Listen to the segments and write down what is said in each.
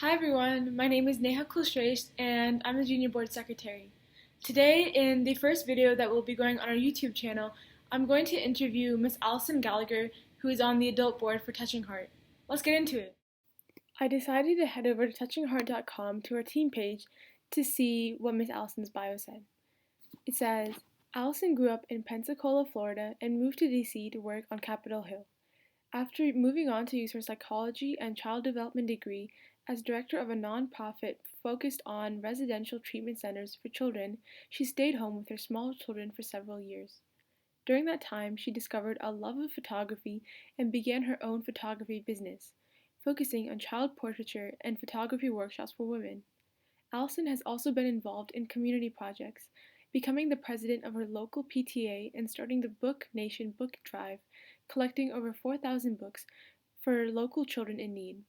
Hi everyone, my name is Neha Kulshresh and I'm the Junior Board Secretary. Today, in the first video that will be going on our YouTube channel, I'm going to interview Miss Allison Gallagher, who is on the adult board for Touching Heart. Let's get into it. I decided to head over to touchingheart.com to our team page to see what Miss Allison's bio said. It says, Allison grew up in Pensacola, Florida and moved to DC to work on Capitol Hill. After moving on to use her psychology and child development degree as director of a nonprofit focused on residential treatment centers for children, she stayed home with her small children for several years. During that time, she discovered a love of photography and began her own photography business, focusing on child portraiture and photography workshops for women. Allison has also been involved in community projects, becoming the president of her local PTA and starting the Book Nation Book Drive, collecting over 4,000 books for local children in need.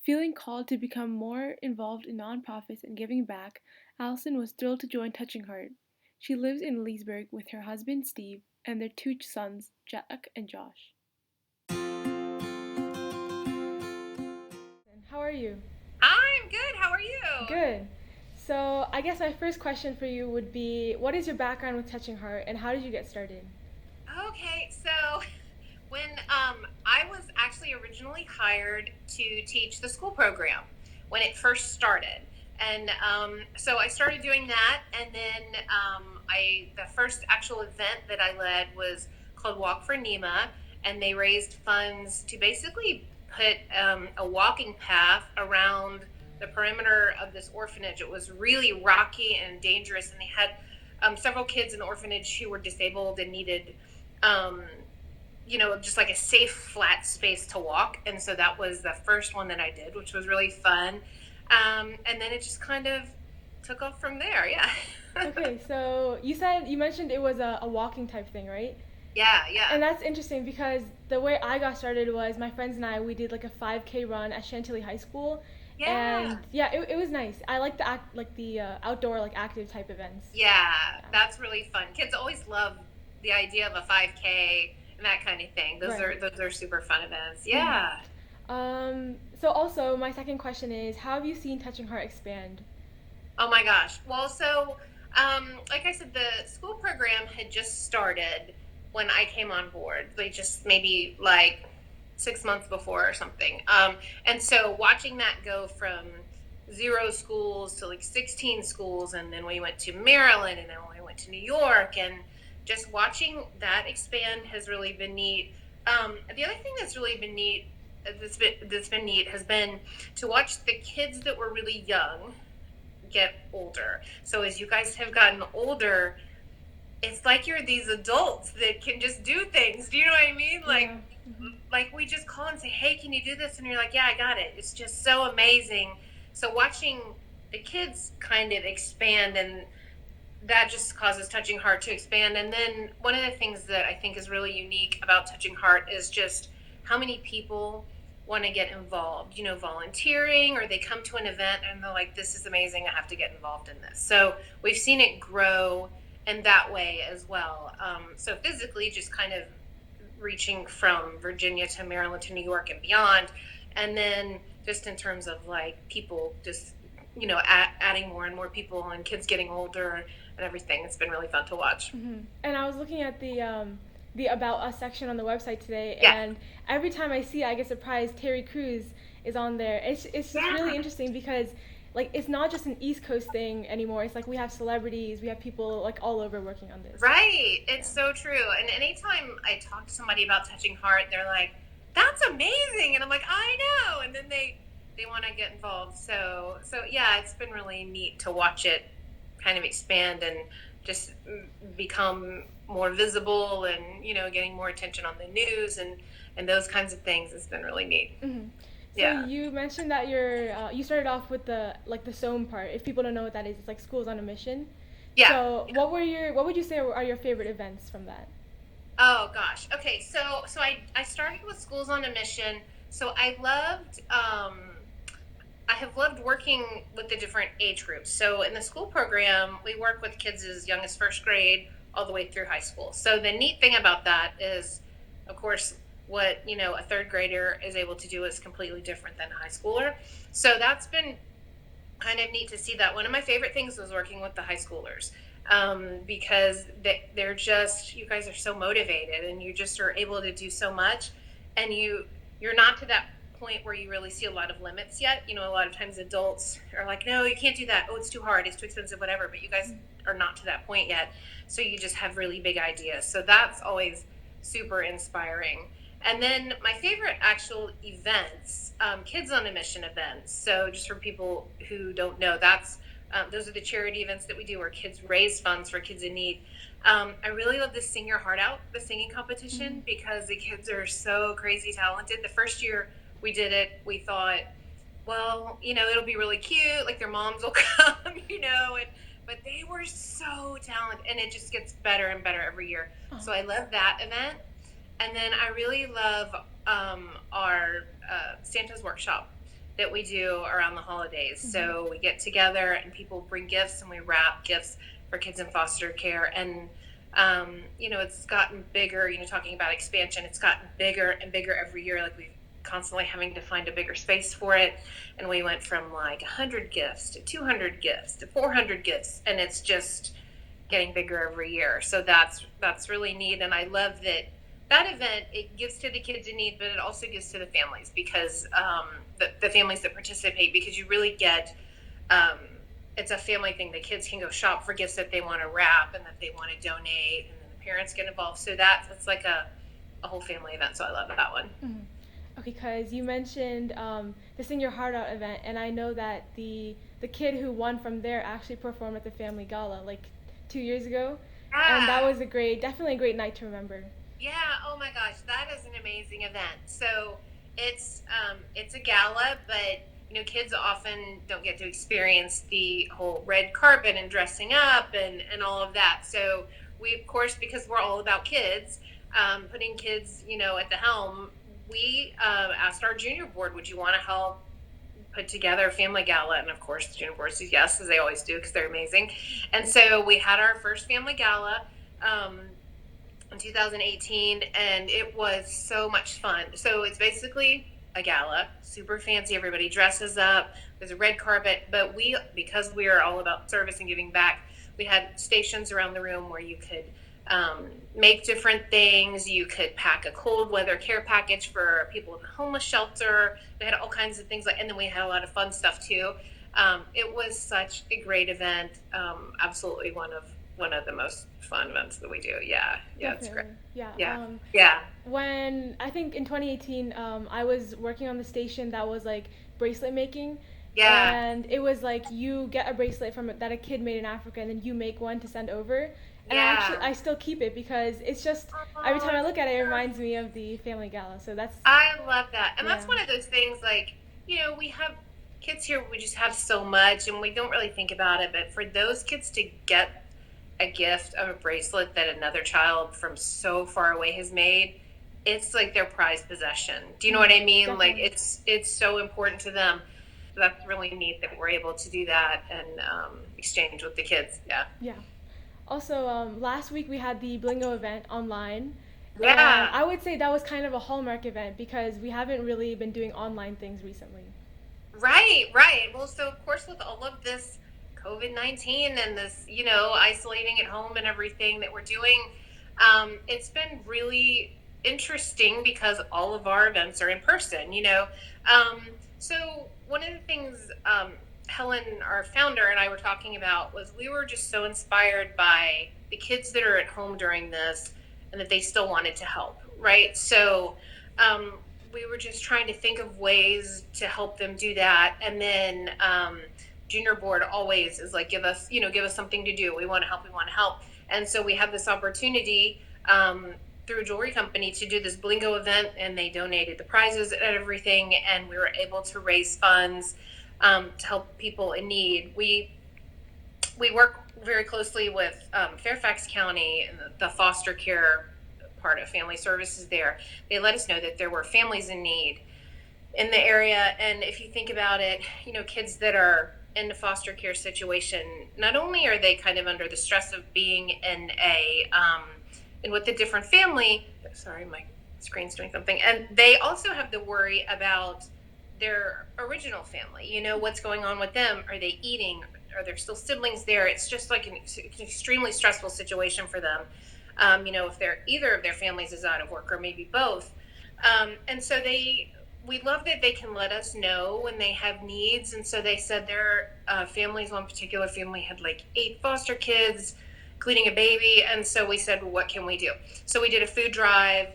Feeling called to become more involved in nonprofits and giving back, Allison was thrilled to join Touching Heart. She lives in Leesburg with her husband Steve and their two sons, Jack and Josh. How are you? I'm good. How are you? Good. So I guess my first question for you would be, what is your background with Touching Heart and how did you get started? Okay, so when I was actually originally hired to teach the school program when it first started, and so I started doing that, and then the first actual event that I led was called Walk for Nema, and they raised funds to basically put a walking path around the perimeter of this orphanage. It was really rocky and dangerous, and they had several kids in the orphanage who were disabled and needed um, just like a safe, flat space to walk. And so that was the first one that I did, which was really fun. And then it just kind of took off from there. Yeah. Okay, so you mentioned it was a walking type thing, right? Yeah, yeah. And that's interesting because the way I got started was my friends and we did like a 5K run at Chantilly High School. Yeah. And yeah, it was nice. I like the outdoor like active type events. Yeah, that's really fun. Kids always love the idea of a 5K and that kind of thing. Right. Those are super fun events. Yeah. So also my second question is, how have you seen Touching Heart expand? Oh my gosh. Well, so like I said, the school program had just started when I came on board. They just maybe like 6 months before or something. And so watching that go from 0 schools to like 16 schools, and then we went to Maryland, and then we went to New York, and just watching that expand has really been neat. The other thing that's really been neat, that's been neat, has been to watch the kids that were really young get older. So as you guys have gotten older, it's like you're these adults that can just do things. Do you know what I mean? Like we just call and say, "Hey, can you do this?" And you're like, "Yeah, I got it." It's just so amazing. So watching the kids kind of expand, and that just causes Touching Heart to expand. And then one of the things that I think is really unique about Touching Heart is just how many people want to get involved, volunteering, or they come to an event and they're like, "This is amazing, I have to get involved in this." So we've seen it grow in that way as well. So physically, just kind of reaching from Virginia to Maryland to New York and beyond. And then just in terms of like people just, adding more and more people and kids getting older and everything. It's been really fun to watch. Mm-hmm. And I was looking at the About Us section on the website today, Yeah. and every time I see it, I get surprised. Terry Crews is on there. It's just really interesting because like it's not just an East Coast thing anymore. It's like we have celebrities, we have people like all over working on this. Right. It's so true. And anytime I talk to somebody about Touching Heart, they're like, "That's amazing." And I'm like, "I know." And then they want to get involved. So yeah, it's been really neat to watch it kind of expand and just become more visible, and getting more attention on the news and those kinds of things. It's been really neat. Mm-hmm. So Yeah. you mentioned that you started off with the SOAM part. If people don't know what that is, it's like Schools on a Mission. Yeah. So what would you say are your favorite events from that? Oh gosh. Okay. So I started with Schools on a Mission. So I have loved working with the different age groups. So in the school program, we work with kids as young as first grade all the way through high school. So the neat thing about that is, of course, what a third grader is able to do is completely different than a high schooler. So that's been kind of neat to see that. One of my favorite things was working with the high schoolers, because they're just, you guys are so motivated and you just are able to do so much, and you're not to that point where you really see a lot of limits yet. A lot of times adults are like, no, you can't do that, oh, it's too hard, it's too expensive, whatever, but you guys are not to that point yet, so you just have really big ideas. So that's always super inspiring. And then my favorite actual events, Kids on a Mission events. So just for people who don't know, those are the charity events that we do where kids raise funds for kids in need. I really love the Sing Your Heart Out, the singing competition, because the kids are so crazy talented. The first year we did it, we thought, well, it'll be really cute, like their moms will come, but they were so talented, and it just gets better and better every year. So I love that event. And then I really love our Santa's workshop that we do around the holidays. So we get together and people bring gifts and we wrap gifts for kids in foster care. And, it's gotten bigger, talking about expansion, it's gotten bigger and bigger every year. Like we're constantly having to find a bigger space for it. And we went from like 100 gifts to 200 gifts to 400 gifts. And it's just getting bigger every year. So that's really neat. And I love that event, it gives to the kids in need, but it also gives to the families, because the families that participate, because you really get, it's a family thing. The kids can go shop for gifts that they want to wrap and that they want to donate, and then the parents get involved. So it's like a whole family event. So I love that one. Okay, because you mentioned the Sing Your Heart Out event, and I know that the kid who won from there actually performed at the Family Gala like 2 years ago, and that was definitely a great night to remember. Yeah, oh my gosh, that is an amazing event. So it's a gala, but kids often don't get to experience the whole red carpet and dressing up and all of that. So we, of course, because we're all about kids, putting kids, at the helm, we asked our junior board, would you want to help put together a family gala? And of course, the junior board says yes, as they always do, because they're amazing. And so we had our first family gala in 2018, and it was so much fun. So it's basically a gala, super fancy, everybody dresses up, there's a red carpet, but because we are all about service and giving back, we had stations around the room where you could make different things. You could pack a cold weather care package for people in the homeless shelter. They had all kinds of things, and then we had a lot of fun stuff too. It was such a great event. Absolutely one of the most fun events that we do. Yeah, it's great. Yeah. When I think in 2018, I was working on the station that was like bracelet making. Yeah. And it was like you get a bracelet that a kid made in Africa, and then you make one to send over. And I still keep it because it's just, every time I look at it, it reminds me of the Family Gala. So I love that. And that's one of those things, like, we have kids here, we just have so much and we don't really think about it. But for those kids to get a gift of a bracelet that another child from so far away has made, it's like their prized possession. Do you know what I mean? Definitely. Like it's so important to them. So that's really neat that we're able to do that and exchange with the kids. Yeah. Also, last week we had the Blingo event online. Yeah. And I would say that was kind of a hallmark event because we haven't really been doing online things recently. Right. Well, so of course with all of this COVID-19 and this, isolating at home and everything that we're doing, it's been really interesting because all of our events are in person, So one of the things Helen, our founder, and I were talking about was we were just so inspired by the kids that are at home during this and that they still wanted to help, right? So we were just trying to think of ways to help them do that. And then junior board always is like, give us something to do. We want to help. And so we had this opportunity through a jewelry company to do this Blingo event, and they donated the prizes and everything, and we were able to raise funds to help people in need. We work very closely with Fairfax County and the foster care part of family services there. They let us know that there were families in need in the area. And if you think about it, kids that are in a foster care situation, not only are they kind of under the stress of being in a, and with a different family, sorry, my screen's doing something. And they also have the worry about their original family. You know, what's going on with them? Are they eating? Are there still siblings there? It's just like an extremely stressful situation for them. You know, if they're either of their families is out of work or maybe both. And so we love that they can let us know when they have needs. And so they said their families, one particular family had like 8 foster kids, including a baby. And so we said, well, what can we do? So we did a food drive.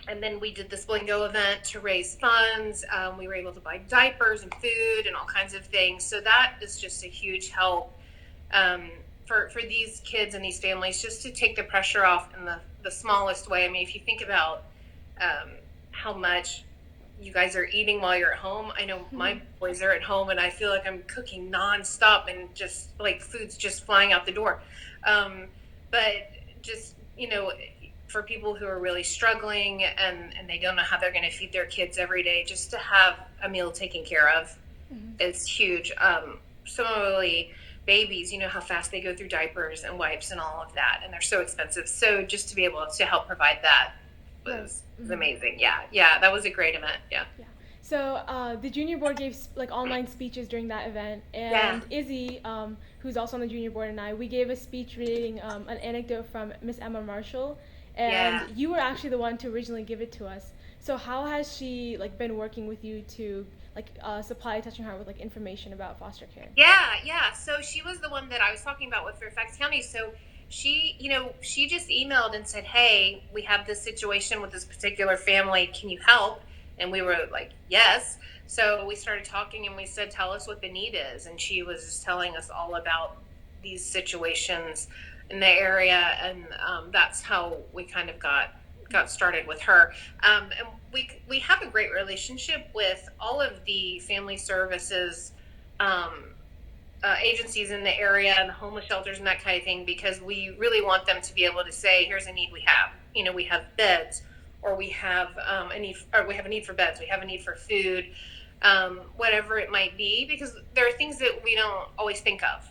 And then we did this Blingo event to raise funds. We were able to buy diapers and food and all kinds of things. So that is just a huge help for these kids and these families, just to take the pressure off in the smallest way. I mean, if you think about how much you guys are eating while you're at home. I know my boys are at home and I feel like I'm cooking nonstop and just like food's just flying out the door. But just, you know, for people who are really struggling and they don't know how they're going to feed their kids every day, just to have a meal taken care of is huge. Similarly, babies, you know how fast they go through diapers and wipes and all of that, and they're so expensive. So just to be able to help provide that was amazing. Yeah, that was a great event. Yeah. So the junior board gave like online speeches during that event, and Izzy, who's also on the junior board, and we gave a speech reading an anecdote from Miss Emma Marshall, and you were actually the one to originally give it to us. So how has she like been working with you to like supply Touching Heart with like information about foster care? Yeah. So she was the one that I was talking about with Fairfax County. So she just emailed and said, hey, we have this situation with this particular family. Can you help? And we were like, yes. So we started talking and we said, tell us what the need is. And she was just telling us all about these situations in the area. And that's how we kind of got started with her. And we have a great relationship with all of the family services agencies in the area and the homeless shelters and that kind of thing, because we really want them to be able to say, here's a need we have. You know, we have beds, or we have a need for beds, we have a need for food, whatever it might be, because there are things that we don't always think of.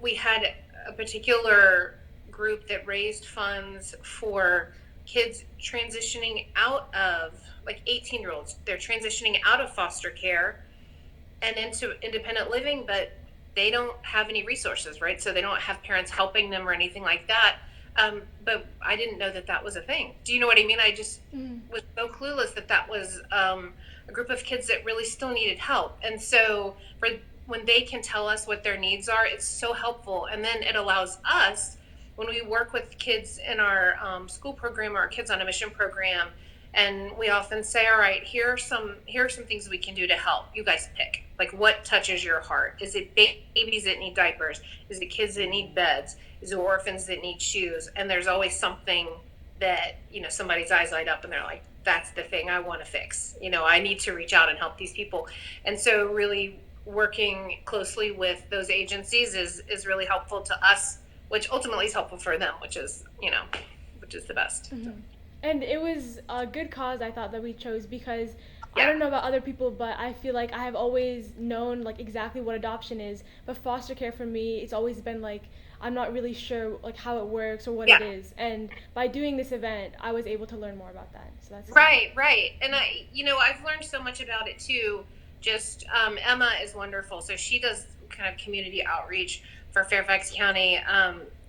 We had a particular group that raised funds for kids transitioning out of, like 18-year-olds, they're transitioning out of foster care and into independent living, but they don't have any resources, right? So they don't have parents helping them or anything like that. But I didn't know that was a thing. Do you know what I mean? I just was so clueless that was a group of kids that really still needed help. And so when they can tell us what their needs are, it's so helpful. And then it allows us, when we work with kids in our school program or our Kids on a Mission program, and we often say, all right, here are some things we can do to help. You guys pick. Like, what touches your heart? Is it babies that need diapers? Is it kids that need beds? Is it orphans that need shoes? And there's always something that, you know, somebody's eyes light up and they're like, that's the thing I want to fix. You know, I need to reach out and help these people. And so really working closely with those agencies is really helpful to us, which ultimately is helpful for them, which is the best. Mm-hmm. And it was a good cause, I thought, that we chose, because I don't know about other people, but I feel like I have always known like exactly what adoption is, but foster care for me, it's always been like, I'm not really sure like how it works or what it is. And by doing this event, I was able to learn more about that. So that's right. And I've learned so much about it too. Just Emma is wonderful. So she does kind of community outreach for Fairfax County,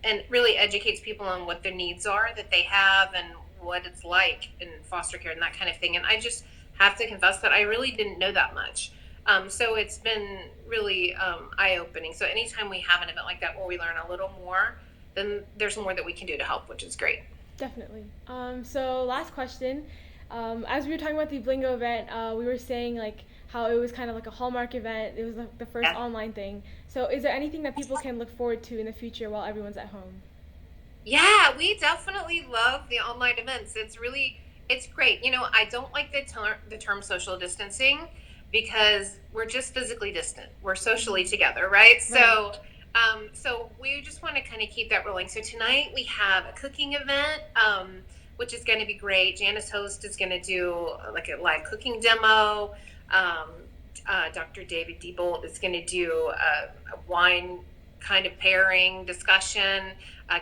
and really educates people on what their needs are that they have and what it's like in foster care and that kind of thing. And I just have to confess that I really didn't know that much. So it's been really eye-opening. So anytime we have an event like that where we learn a little more, then there's more that we can do to help, which is great. Definitely. So last question. As we were talking about the Blingo event, we were saying like how it was kind of like a Hallmark event. It was like the first online thing. So is there anything that people can look forward to in the future while everyone's at home? Yeah, we definitely love the online events. It's great. You know, I don't like the term social distancing, because we're just physically distant. We're socially together, right? So we just want to kind of keep that rolling. So tonight we have a cooking event, which is going to be great. Janice Host is going to do like a live cooking demo. Dr. David Diebold is going to do a wine kind of pairing discussion.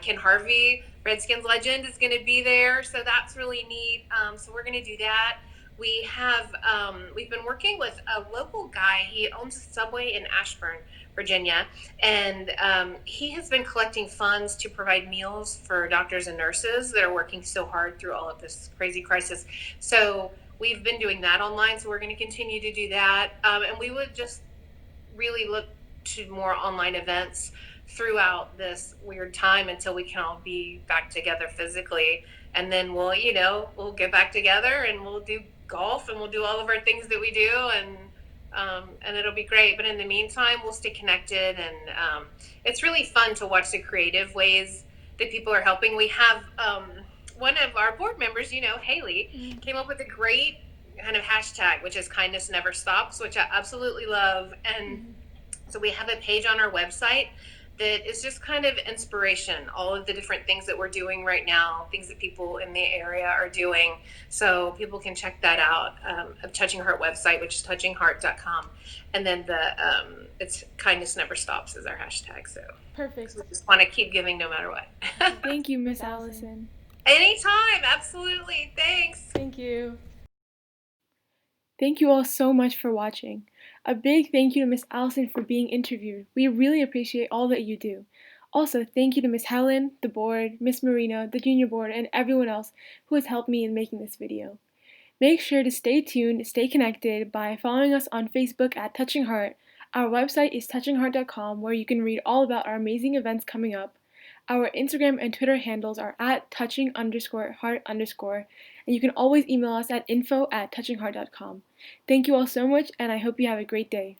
Ken Harvey, Redskins legend, is going to be there, so that's really neat. So we're going to do that. We've been working with a local guy. He owns a Subway in Ashburn, Virginia, and he has been collecting funds to provide meals for doctors and nurses that are working so hard through all of this crazy crisis. So we've been doing that online, so we're going to continue to do that, and we would just really look to more online events throughout this weird time until we can all be back together physically. And then we'll get back together and we'll do golf and we'll do all of our things that we do, and it'll be great. But in the meantime, we'll stay connected, and it's really fun to watch the creative ways that people are helping. We have one of our board members, Haley, came up with a great kind of hashtag, which is kindness never stops, which I absolutely love. And so we have a page on our website that is just kind of inspiration, all of the different things that we're doing right now, things that people in the area are doing. So people can check that out, of Touching Heart website, which is touchingheart.com. And then it's kindness never stops is our hashtag. So Perfect. we just want to keep giving no matter what. Thank you, Miss Allison. Anytime, absolutely. Thanks. Thank you. Thank you all so much for watching. A big thank you to Miss Allison for being interviewed. We really appreciate all that you do. Also, thank you to Miss Helen, the board, Miss Marina, the junior board, and everyone else who has helped me in making this video. Make sure to stay tuned, stay connected by following us on Facebook at Touching Heart. Our website is touchingheart.com, where you can read all about our amazing events coming up. Our Instagram and Twitter handles are at touching_heart_, and you can always email us at info@touchingheart.com. Thank you all so much, and I hope you have a great day.